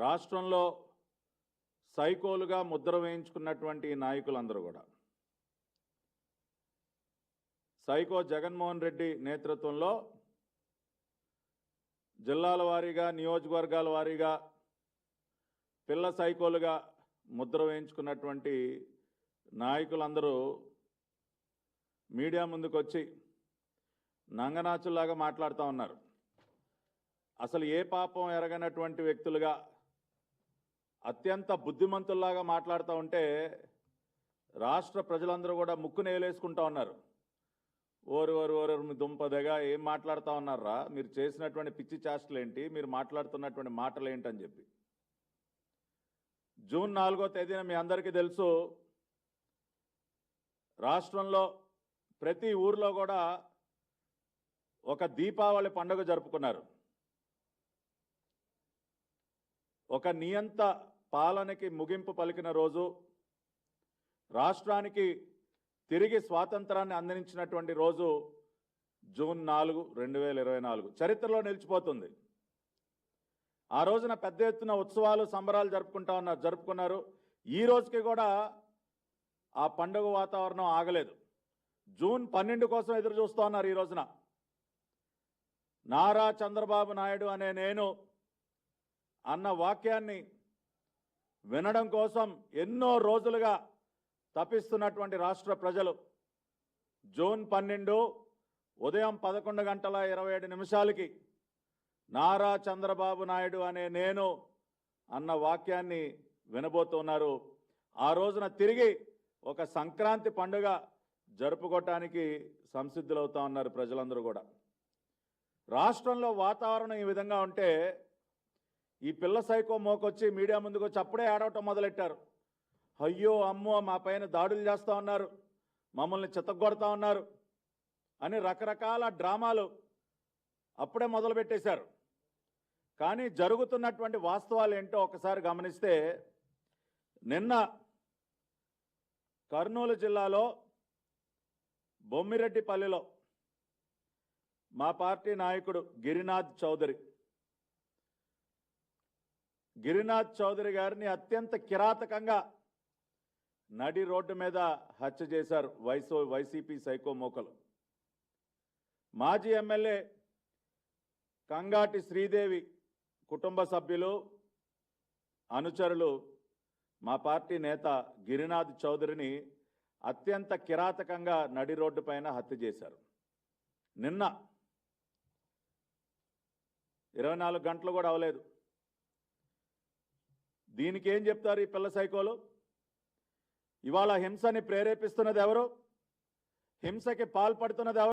రాష్ట్రంలో సైకోలుగా ముద్ర వేయించుకున్నటువంటి నాయకులందరూ కూడా సైకో జగన్మోహన్ రెడ్డి నేతృత్వంలో జిల్లాల వారీగా నియోజకవర్గాల వారీగా పిల్ల సైకోలుగా ముద్ర వేయించుకున్నటువంటి నాయకులందరూ మీడియా ముందుకు వచ్చి నంగనాచుల్లాగా మాట్లాడుతూ ఉన్నారు. అసలు ఏ పాపం ఎరగనటువంటి వ్యక్తులుగా అత్యంత బుద్ధిమంతుల్లాగా మాట్లాడుతూ ఉంటే రాష్ట్ర ప్రజలందరూ కూడా ముక్కు నేలేసుకుంటూ ఉన్నారు. ఓరు మీ దుంపదగా ఏం మాట్లాడుతూ ఉన్నారా, మీరు చేసినటువంటి పిచ్చి చేష్టలు ఏంటి, మీరు మాట్లాడుతున్నటువంటి మాటలు ఏంటని చెప్పి. జూన్ 4వ తేదీన మీ అందరికీ తెలుసు, రాష్ట్రంలో ప్రతి ఊర్లో కూడా ఒక దీపావళి పండుగ జరుపుకున్నారు. ఒక నియంత పాలనకి ముగింపు పలికిన రోజు, రాష్ట్రానికి తిరిగి స్వాతంత్రాన్ని అందించినటువంటి రోజు జూన్ 4, 2024 చరిత్రలో నిలిచిపోతుంది. ఆ రోజున పెద్ద ఎత్తున ఉత్సవాలు సంబరాలు జరుపుకున్నారు. ఈ రోజుకి కూడా ఆ పండుగ వాతావరణం ఆగలేదు. జూన్ 12 కోసం ఎదురు చూస్తూ ఉన్నారు. ఈ రోజున నారా చంద్రబాబు నాయుడు అనే నేను అన్న వాక్యాన్ని వినడం కోసం ఎన్నో రోజులుగా తపిస్తున్నటువంటి రాష్ట్ర ప్రజలు జూన్ 12 ఉదయం 11:27 నారా చంద్రబాబు నాయుడు అనే నేను అన్న వాక్యాన్ని వినబోతున్నారు. ఆ రోజున తిరిగి ఒక సంక్రాంతి పండుగ జరుపుకోవటానికి సంసిద్ధులవుతా ఉన్నారు ప్రజలందరూ కూడా. రాష్ట్రంలో వాతావరణం ఈ విధంగా ఉంటే ఈ పిల్ల సైకో మోకొచ్చి మీడియా ముందుకు వచ్చి అప్పుడే ఆడవటం మొదలెట్టారు. అయ్యో అమ్మో మా పైన దాడులు చేస్తూ ఉన్నారు, మమ్మల్ని చితగ్గొడతా ఉన్నారు అని రకరకాల డ్రామాలు అప్పుడే మొదలుపెట్టేశారు. కానీ జరుగుతున్నటువంటి వాస్తవాలు ఏంటో ఒకసారి గమనిస్తే, నిన్న కర్నూలు జిల్లాలో బొమ్మిరెడ్డిపల్లిలో మా పార్టీ నాయకుడు గిరినాథ్ చౌదరి గారిని అత్యంత కిరాతకంగా నడి రోడ్డు మీద హత్య చేశారు వైసీపీ సైకో మోకలు. మాజీ ఎమ్మెల్యే కంగాటి శ్రీదేవి కుటుంబ సభ్యులు, అనుచరులు మా పార్టీ నేత గిరినాథ్ చౌదరిని అత్యంత కిరాతకంగా నడి రోడ్డు పైన హత్య చేశారు. నిన్న 24 గంటలు కూడా అవలేదు. దీనికి ఏం చెప్తారు ఈ పిల్ల సైకోలు? ఇవాళ హింసని ప్రేరేపిస్తున్నది ఎవరు? హింసకి పాల్పడుతున్నది ఎవరు?